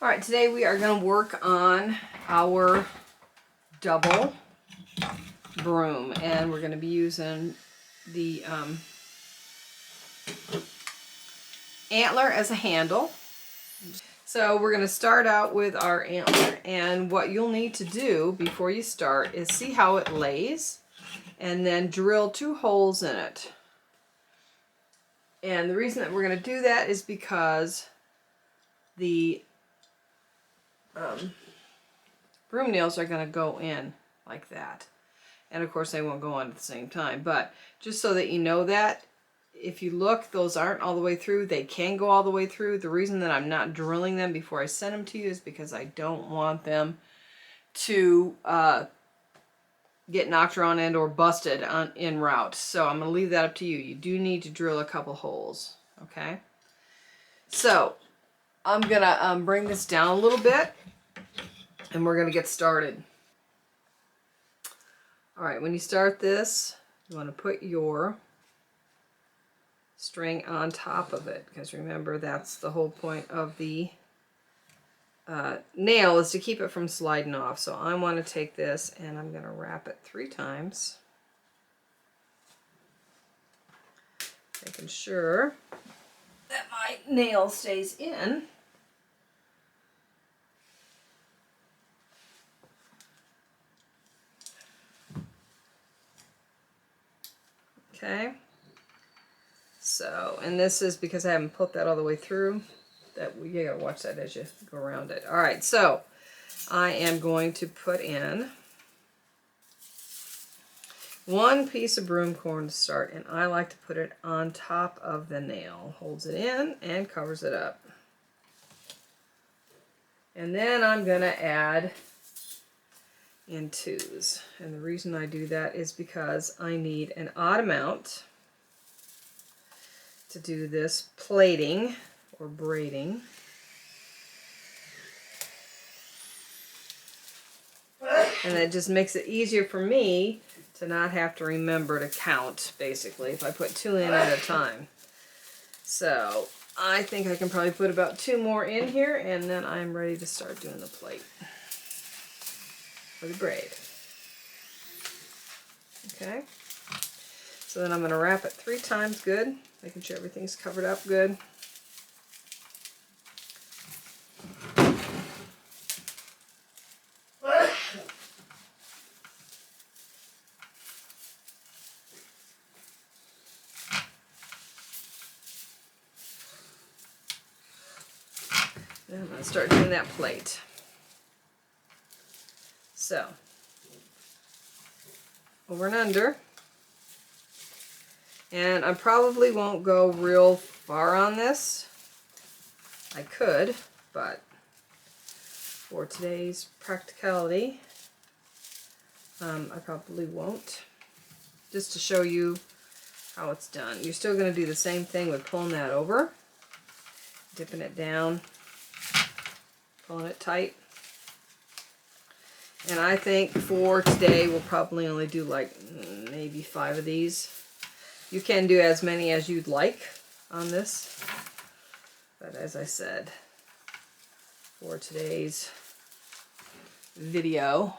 All right, today we are going to work on our double broom, and we're going to be using the Antler as a handle. So we're going to start out with our Antler, and what you'll need to do before you start is see how it lays and then drill 2 holes in it. And the reason that we're going to do that is because the broom nails are going to go in like that. And of course they won't go on at the same time, but just so that you know that, if you look, those aren't all the way through. They can go all the way through. The reason that I'm not drilling them before I send them to you is because I don't want them to get knocked around and or busted on en route. So I'm going to leave that up to you. You do need to drill a couple holes, okay? So I'm going to bring this down a little bit, and we're going to get started. All right, when you start this, you want to put your string on top of it, because remember, that's the whole point of the nail, is to keep it from sliding off. So I want to take this and I'm going to wrap it 3 times, making sure that my nail stays in. Okay, so, and this is because I haven't put that all the way through, that you gotta watch that as you go around it. All right, so I am going to put in 1 piece of broom corn to start, and I like to put it on top of the nail. Holds it in and covers it up. And then I'm gonna add in 2s. And the reason I do that is because I need an odd amount to do this plaiting or braiding. And that just makes it easier for me to not have to remember to count, basically, if I put 2 in at a time. So I think I can probably put about 2 more in here, and then I'm ready to start doing the plait for the braid. Okay, so then I'm going to wrap it 3 times good, making sure everything's covered up good. Then I'm going to start doing that plait. So, over and under. And I probably won't go real far on this. I could, but for today's practicality, I probably won't. Just to show you how it's done. You're still going to do the same thing with pulling that over, dipping it down, pulling it tight. And I think for today we'll probably only do like maybe 5 of these. You can do as many as you'd like on this, but as I said, for today's video,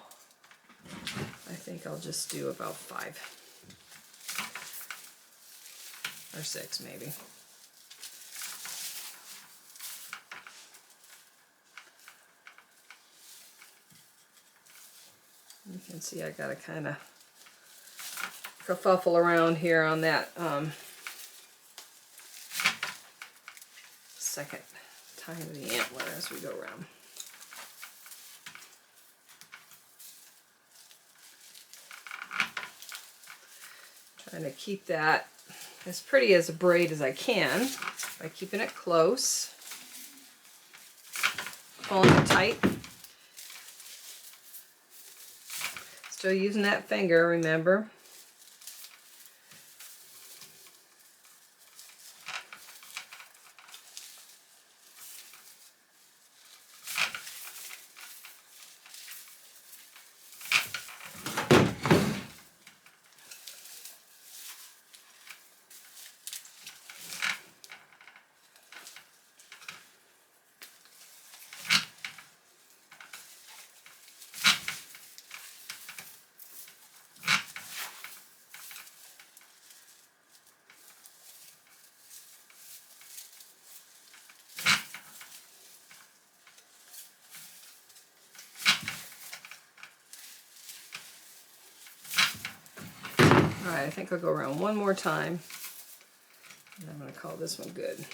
I think I'll just do about 5 or 6 maybe. You can see I gotta kind of kerfuffle around here on that second time of the antler as we go around. Trying to keep that as pretty as a braid as I can by keeping it close, pulling it tight. Still using that finger, remember. Alright, I think I'll go around one more time. And I'm going to call this one good.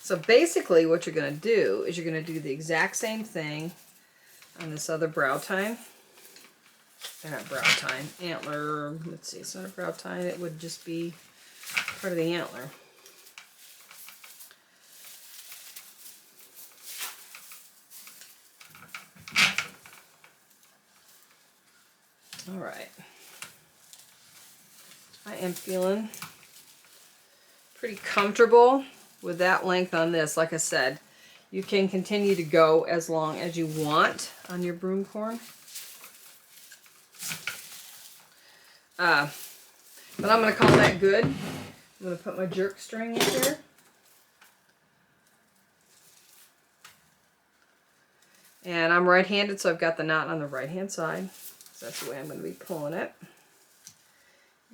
So basically what you're going to do is you're going to do the exact same thing on this other brow tine. They're not brow tine, antler. Let's see, it's not a brow tine. It would just be part of the antler. All right. I am feeling pretty comfortable with that length on this. Like I said, you can continue to go as long as you want on your broom corn. But I'm going to call that good. I'm going to put my jerk string in here. And I'm right-handed, so I've got the knot on the right-hand side. So that's the way I'm going to be pulling it.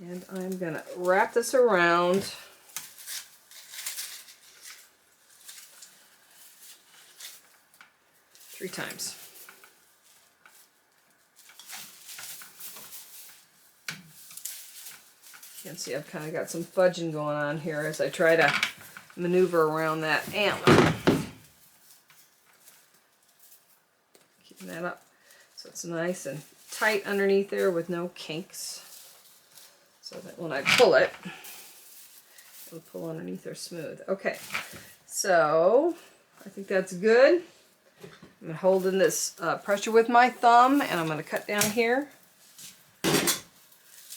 And I'm going to wrap this around. Three times. You can see I've kind of got some fudging going on here as I try to maneuver around that antler. Keeping that up so it's nice and tight underneath there with no kinks. So that when I pull it, it'll pull underneath there smooth. Okay, so I think that's good. I'm holding this pressure with my thumb, and I'm going to cut down here.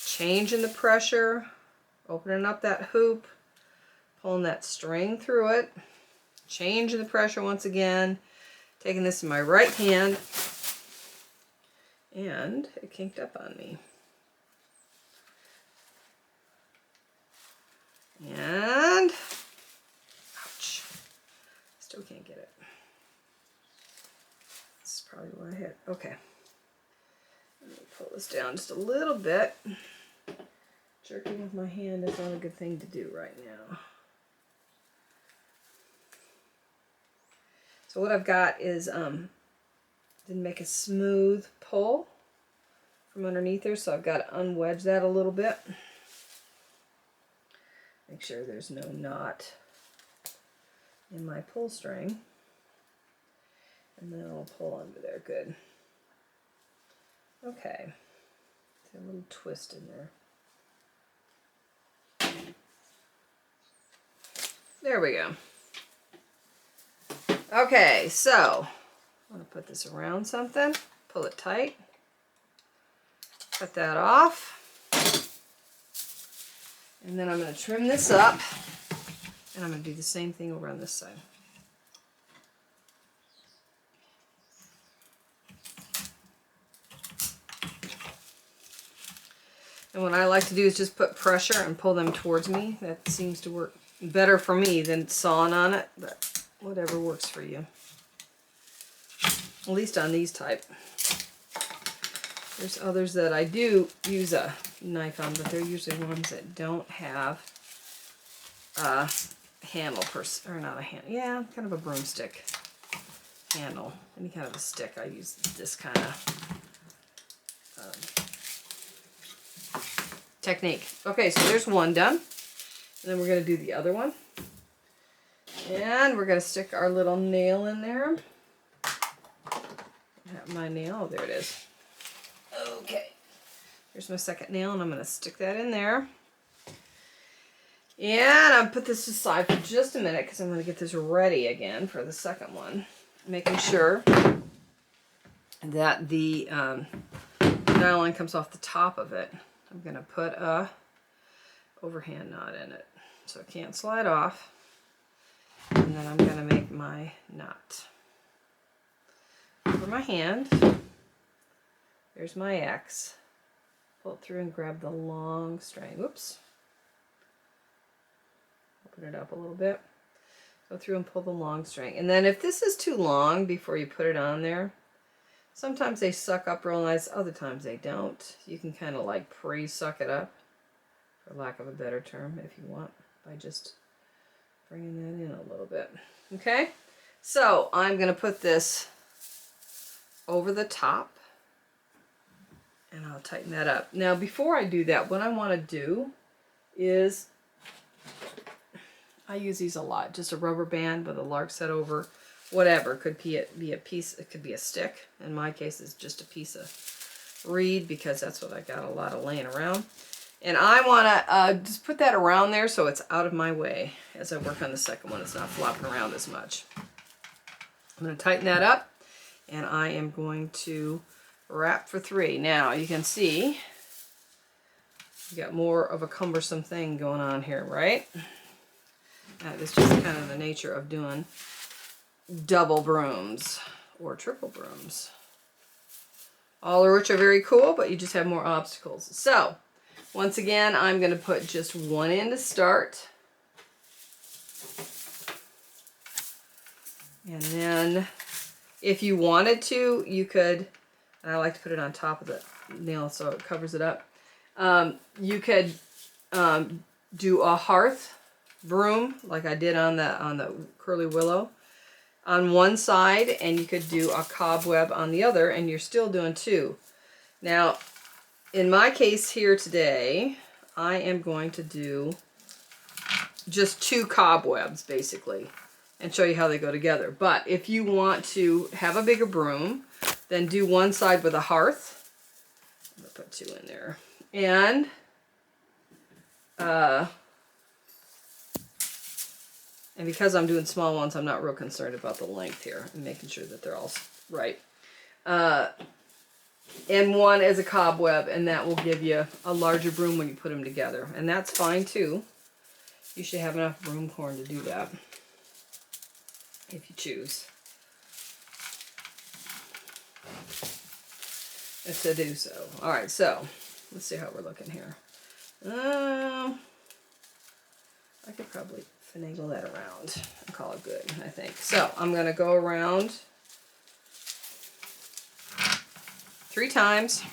Changing the pressure, opening up that hoop, pulling that string through it, changing the pressure once again, taking this in my right hand, and it kinked up on me. And, ouch, still can't get it. This is probably what I hit. Okay. Let me pull this down just a little bit. Jerking with my hand is not a good thing to do right now. So what I've got is, didn't make a smooth pull from underneath there, so I've got to unwedge that a little bit. Make sure there's no knot in my pull string. And then I'll pull under there good. Okay. See a little twist in there. There we go. Okay, so I'm going to put this around something, pull it tight, cut that off, and then I'm going to trim this up, and I'm going to do the same thing over on this side. And what I like to do is just put pressure and pull them towards me. That seems to work better for me than sawing on it, but whatever works for you. At least on these type. There's others that I do use a knife on, but they're usually ones that don't have a handle, or not a handle, yeah, kind of a broomstick handle. Any kind of a stick. I use this kind of technique. Okay, so there's one done. And then we're going to do the other one. And we're going to stick our little nail in there. I have my nail. Oh, there it is. Okay. Here's my second nail, and I'm going to stick that in there. And I'll put this aside for just a minute because I'm going to get this ready again for the second one. Making sure that the nylon comes off the top of it. I'm going to put a overhand knot in it so it can't slide off. And then I'm going to make my knot. Over my hand, there's my X. Pull it through and grab the long string. Whoops. Open it up a little bit. Go through and pull the long string. And then if this is too long before you put it on there, sometimes they suck up real nice, other times they don't. You can kind of like pre-suck it up, for lack of a better term, if you want, by just bringing that in a little bit. Okay, so I'm going to put this over the top And I'll tighten that up. Now before I do that, what I want to do is, I use these a lot, just a rubber band with a lark set over, whatever. Could be a piece, it could be a stick. In my case, it's just a piece of reed because that's what I got a lot of laying around. And I want to just put that around there so it's out of my way as I work on the second one. It's not flopping around as much. I'm going to tighten that up, and I am going to wrap for 3. Now you can see you got more of a cumbersome thing going on here, right? It's just kind of the nature of doing double brooms or triple brooms. All of which are very cool, but you just have more obstacles. So once again, I'm going to put just one in to start. And then if you wanted to, you could, and I like to put it on top of the nail so it covers it up. You could do a hearth broom like I did on the curly willow on one side, and you could do a cobweb on the other, and you're still doing 2. Now, in my case here today, I am going to do just 2 cobwebs basically and show you how they go together. But if you want to have a bigger broom, then do one side with a hearth. I'm gonna put 2 in there. And because I'm doing small ones, I'm not real concerned about the length here and making sure that they're all right. And one as a cobweb, and that will give you a larger broom when you put them together. And that's fine too. You should have enough broom corn to do that, if you choose to do so. All right, so let's see how we're looking here. I could probably finagle that around and call it good, I think. So I'm going to go around 3 times.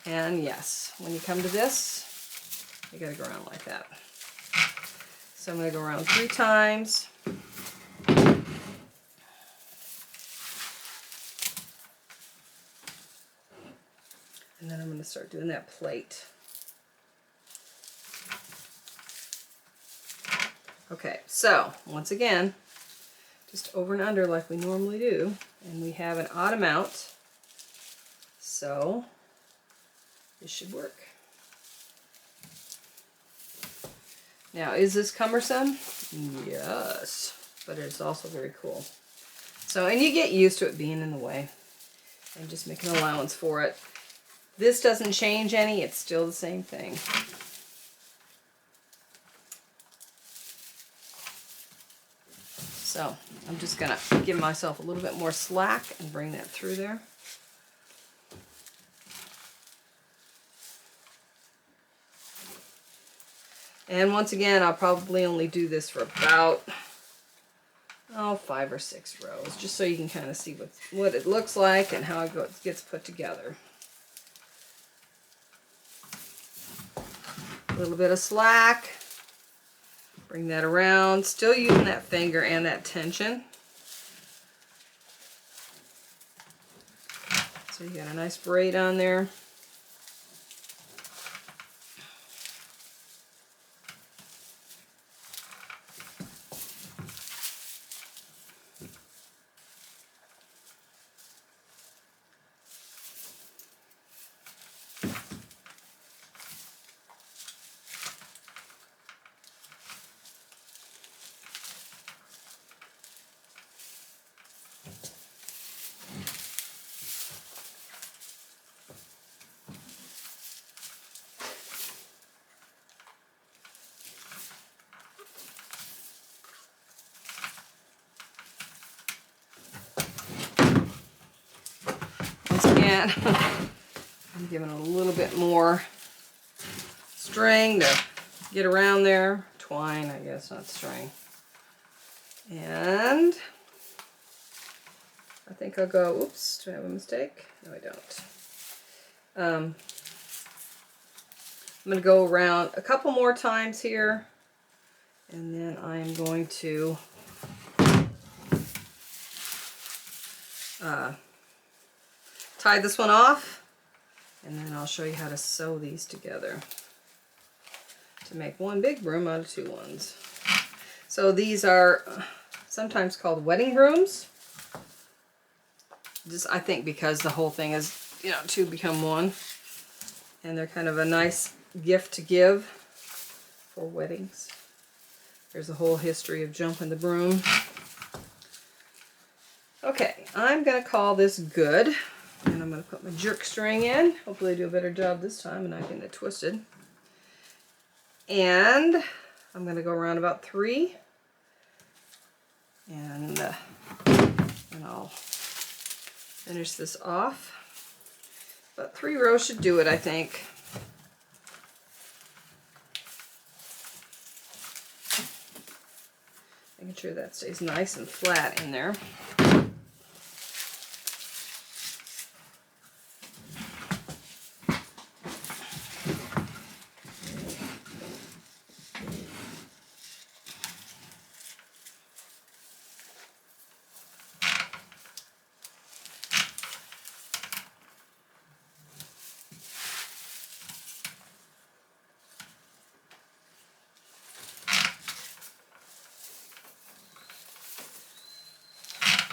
And yes, when you come to this, you got to go around like that. So I'm going to go around 3 times. And then I'm going to start doing that plate. Okay, so once again, just over and under like we normally do, and we have an odd amount, so this should work. Now, is this cumbersome? Yes, but it's also very cool. So, and you get used to it being in the way and just make an allowance for it. This doesn't change any, it's still the same thing. So I'm just going to give myself a little bit more slack and bring that through there. And once again, I'll probably only do this for about 5 or 6 rows, just so you can kind of see what it looks like and how it gets put together. A little bit of slack. Bring that around, still using that finger and that tension. So you got a nice braid on there. Again, I'm giving it a little bit more string to get around there. Twine, I guess, not string. And I think I'll go, oops, do I have a mistake? No, I don't. I'm going to go around a couple more times here, and then I'm going to tie this one off, and then I'll show you how to sew these together to make one big broom out of two ones. So these are sometimes called wedding brooms. Just, I think because the whole thing is, you know, two become one. And they're kind of a nice gift to give for weddings. There's a whole history of jumping the broom. Okay, I'm going to call this good. And I'm going to put my jerk string in. Hopefully I do a better job this time and not getting it twisted. And I'm going to go around about 3. And I'll finish this off. But 3 rows should do it, I think. Making sure that stays nice and flat in there.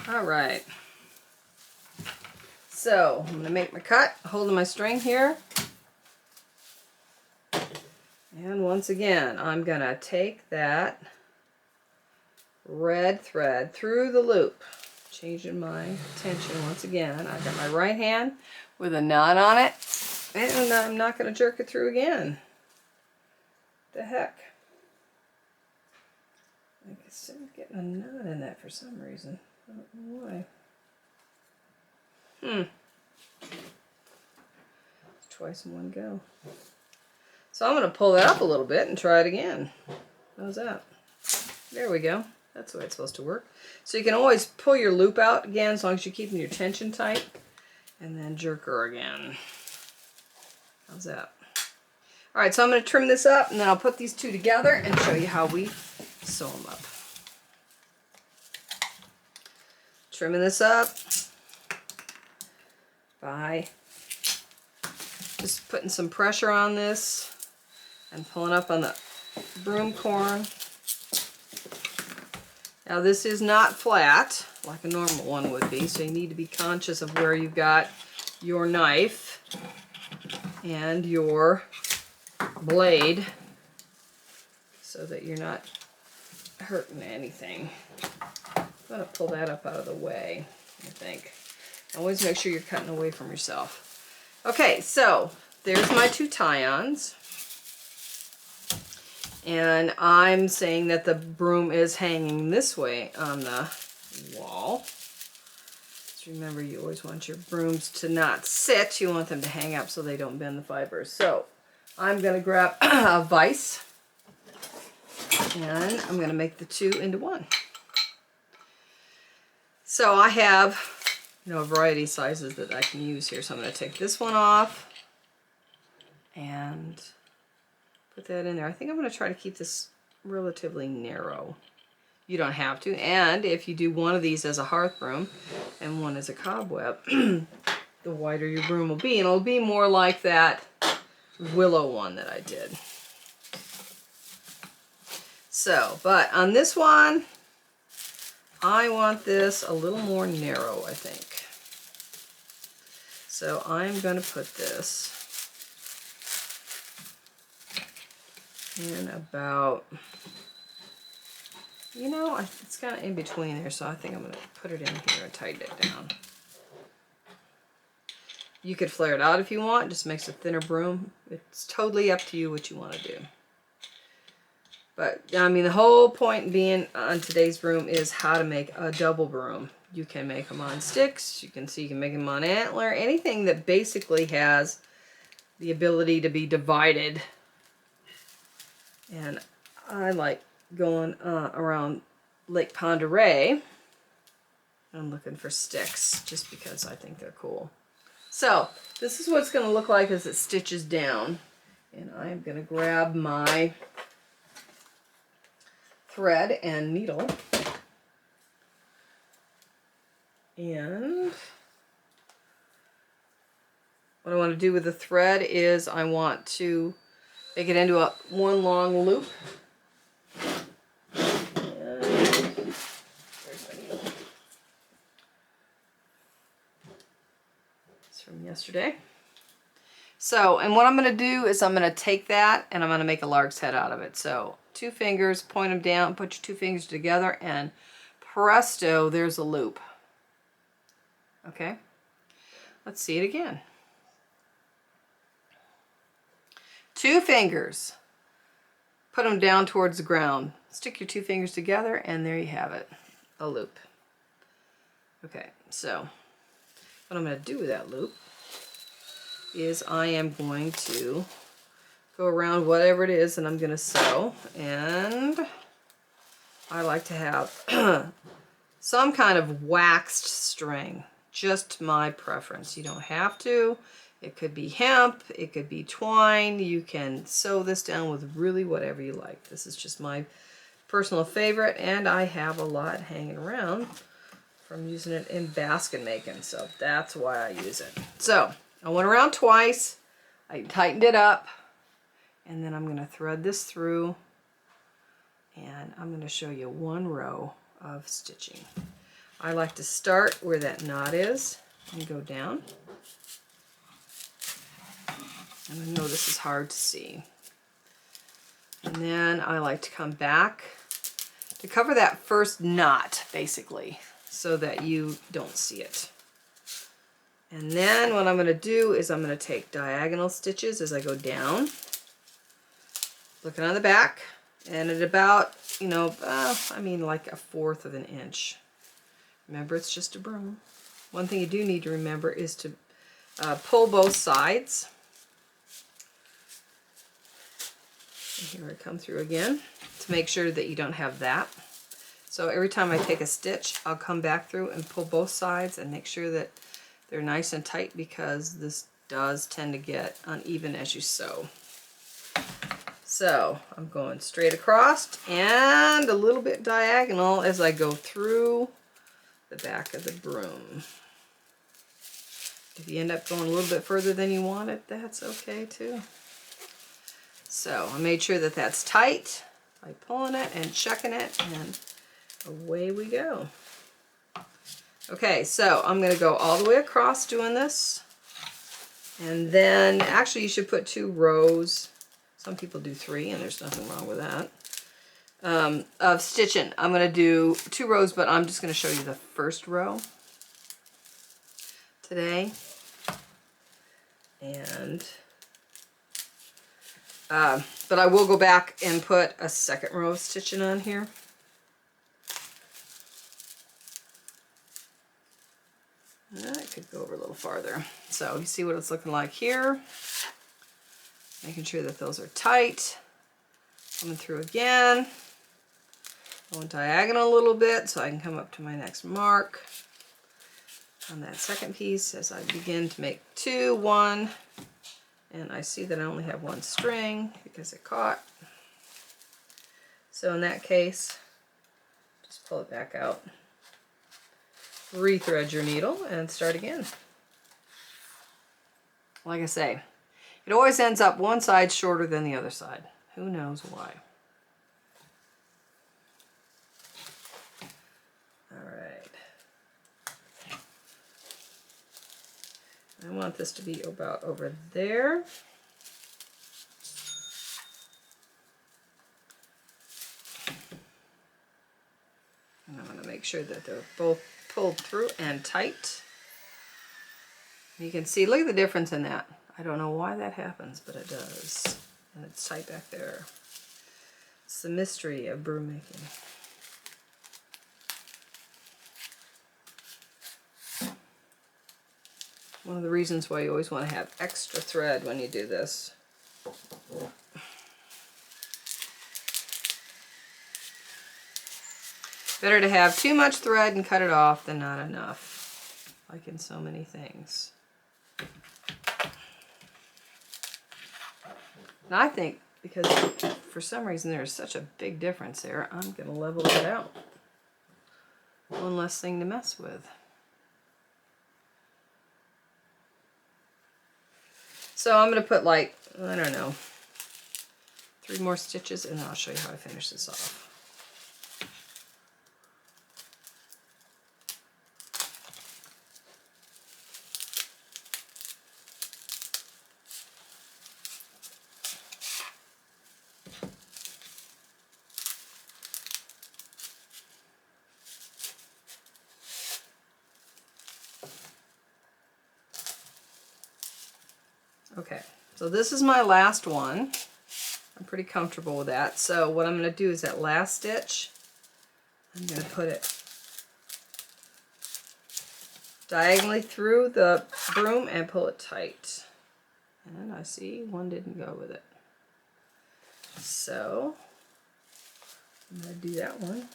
All right, so I'm going to make my cut, holding my string here. And once again, I'm going to take that red thread through the loop, changing my tension once again. I've got my right hand with a knot on it, and I'm not going to jerk it through again. The heck? I guess I'm getting a knot in that for some reason. I don't know why. It's twice in one go. So I'm going to pull that up a little bit and try it again. How's that? There we go. That's the way it's supposed to work. So you can always pull your loop out again as long as you're keeping your tension tight. And then jerk her again. How's that? Alright, so I'm going to trim this up and then I'll put these two together and show you how we sew them up. Trimming this up by just putting some pressure on this and pulling up on the broom corn. Now this is not flat like a normal one would be, so you need to be conscious of where you've got your knife and your blade so that you're not hurting anything. I'm going to pull that up out of the way, I think. Always make sure you're cutting away from yourself. Okay, so there's my 2 tie-ons. And I'm saying that the broom is hanging this way on the wall. Just remember, you always want your brooms to not sit. You want them to hang up so they don't bend the fibers. So I'm going to grab a vise and I'm going to make the 2 into 1. So I have, you know, a variety of sizes that I can use here. So I'm going to take this one off and put that in there. I think I'm going to try to keep this relatively narrow. You don't have to. And if you do one of these as a hearth broom and one as a cobweb, the wider your broom will be. And it'll be more like that willow one that I did. So, but on this one, I want this a little more narrow, I think. So I'm going to put this in about, you know, it's kind of in between there, so I think I'm going to put it in here and tighten it down. You could flare it out if you want, just makes a thinner broom. It's totally up to you what you want to do. But, I mean, the whole point being on today's broom is how to make a double broom. You can make them on sticks. You can see you can make them on Antler. Anything that basically has the ability to be divided. And I like going around Lake Ponderay. I'm looking for sticks just because I think they're cool. So, this is what it's going to look like as it stitches down. And I'm going to grab my thread and needle and what I want to do with the thread is I want to make it into one long loop. It's from yesterday. So, and what I'm going to do is I'm going to take that and I'm going to make a lark's head out of it. So 2 fingers, point them down, put your 2 fingers together, and presto, there's a loop. Okay, let's see it again. 2 fingers, put them down towards the ground, stick your 2 fingers together, and there you have it, a loop. Okay, so what I'm going to do with that loop is I am going to go around whatever it is and I'm going to sew, and I like to have some kind of waxed string, just my preference. You don't have to. It could be hemp, it could be twine. You can sew this down with really whatever you like. This is just my personal favorite, and I have a lot hanging around from using it in basket making, so that's why I use it. So I went around twice, I tightened it up, and then I'm going to thread this through, and I'm going to show you 1 row of stitching. I like to start where that knot is and go down. And I know this is hard to see. And then I like to come back to cover that first knot, basically, so that you don't see it. And then what I'm going to do is I'm going to take diagonal stitches as I go down, looking on the back, and at about, you know, I mean like 1/4 of an inch. Remember, it's just a broom. One thing you do need to remember is to pull both sides. And here I come through again to make sure that you don't have that. So every time I take a stitch, I'll come back through and pull both sides and make sure that they're nice and tight, because this does tend to get uneven as you sew. So I'm going straight across and a little bit diagonal as I go through the back of the broom. If you end up going a little bit further than you want it, that's okay too. So I made sure that that's tight by pulling it and checking it, and away we go. Okay, so I'm going to go all the way across doing this, and then actually you should put 2 rows. Some people do 3, and there's nothing wrong with that. Of stitching. I'm going to do 2 rows, but I'm just going to show you the first row today. And but I will go back and put a 2nd row of stitching on here. I could go over a little farther. So you see what it's looking like here. Making sure that those are tight. Coming through again. Going diagonal a little bit so I can come up to my next mark on that 2nd piece as I begin to make 2, 1, and I see that I only have 1 string because it caught. So in that case, just pull it back out, rethread your needle, and start again. Like I say, it always ends up one side shorter than the other side. Who knows why? I want this to be about over there. And I'm going to make sure that they're both pulled through and tight. You can see, look at the difference in that. I don't know why that happens, but it does. And it's tight back there. It's the mystery of broom making. One of the reasons why you always want to have extra thread when you do this. Better to have too much thread and cut it off than not enough, like in so many things. And I think because for some reason there's such a big difference there, I'm going to level it out. One less thing to mess with. So I'm going to put like, I don't know, 3 more stitches, and then I'll show you how I finish this off. Okay, so this is my last one. I'm pretty comfortable with that. So what I'm going to do is that last stitch, I'm going to put it diagonally through the broom and pull it tight. And I see one didn't go with it. So I'm going to do that one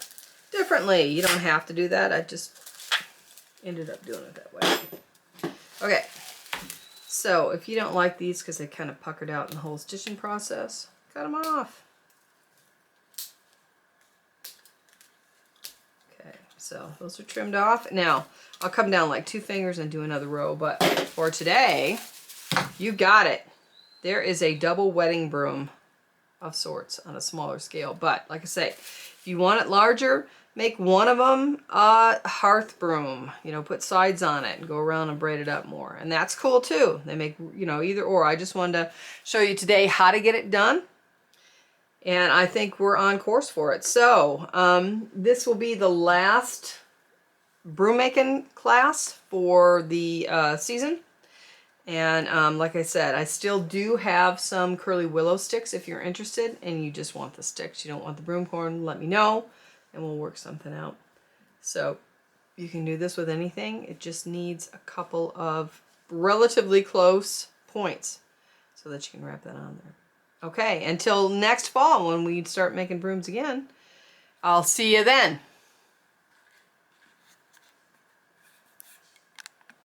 differently. You don't have to do that. I just ended up doing it that way. Okay. So if you don't like these because they kind of puckered out in the whole stitching process, cut them off. Okay, so those are trimmed off. Now, I'll come down like 2 fingers and do another row, but for today, you got it. There is a double wedding broom of sorts on a smaller scale. But like I say, if you want it larger, make one of them a hearth broom. You know, put sides on it and go around and braid it up more. And that's cool too. They make, you know, either or. I just wanted to show you today how to get it done. And I think we're on course for it. So this will be the last broom making class for the season. And like I said, I still do have some curly willow sticks if you're interested and you just want the sticks. You don't want the broom corn, let me know and we'll work something out. So you can do this with anything. It just needs a couple of relatively close points so that you can wrap that on there. Okay, until next fall when we start making brooms again, I'll see you then.